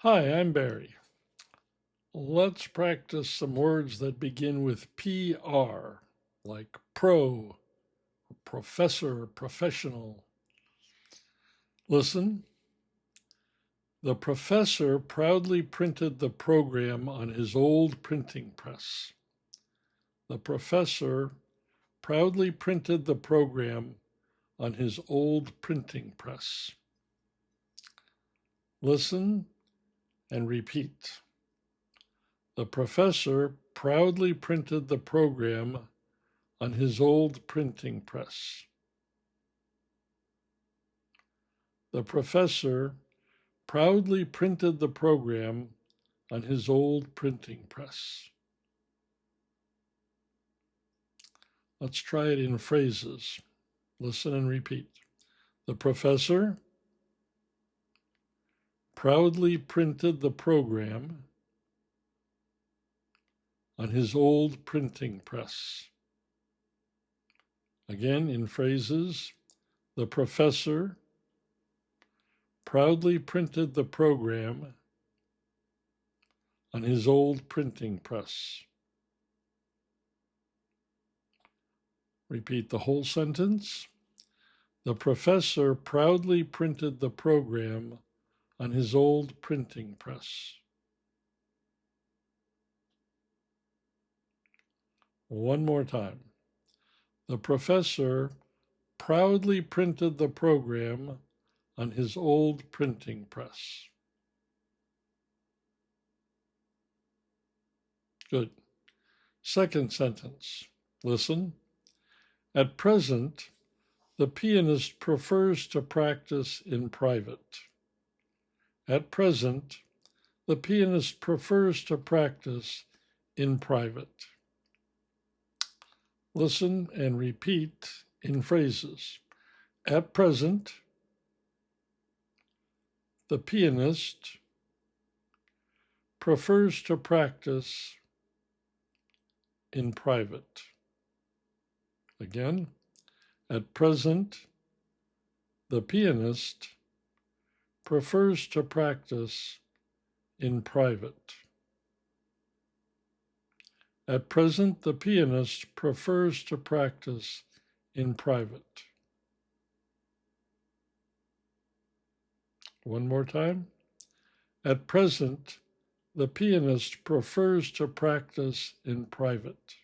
Hi, I'm Barry. Let's practice some words that begin with PR, like pro, professor, professional. Listen. The professor proudly printed the program on his old printing press. The professor proudly printed the program on his old printing press. Listen and repeat. The professor proudly printed the program on his old printing press. The professor proudly printed the program on his old printing press. Let's try it in phrases. Listen and repeat. The professor proudly printed the program on his old printing press. Again, in phrases, the professor proudly printed the program on his old printing press. Repeat the whole sentence. The professor proudly printed the program on his old printing press. One more time. The professor proudly printed the program on his old printing press. Good. Second sentence. Listen. At present, the pianist prefers to practice in private. At present, the pianist prefers to practice in private. Listen and repeat in phrases. At present, the pianist prefers to practice in private. Again, at present, the pianist prefers to practice in private. At present, the pianist prefers to practice in private. One more time. At present, the pianist prefers to practice in private.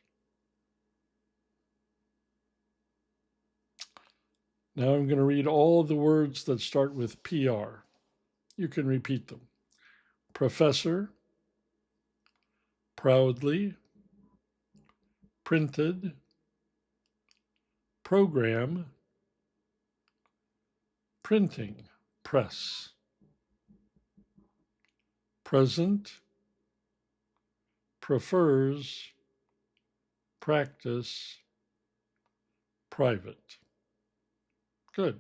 Now I'm going to read all the words that start with PR. You can repeat them. Professor, proudly, printed, program, printing, press. Present, prefers, practice, private. Good.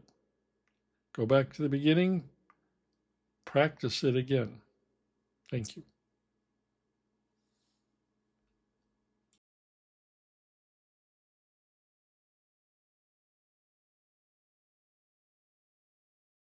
Go back to the beginning. Practice it again. Thank you.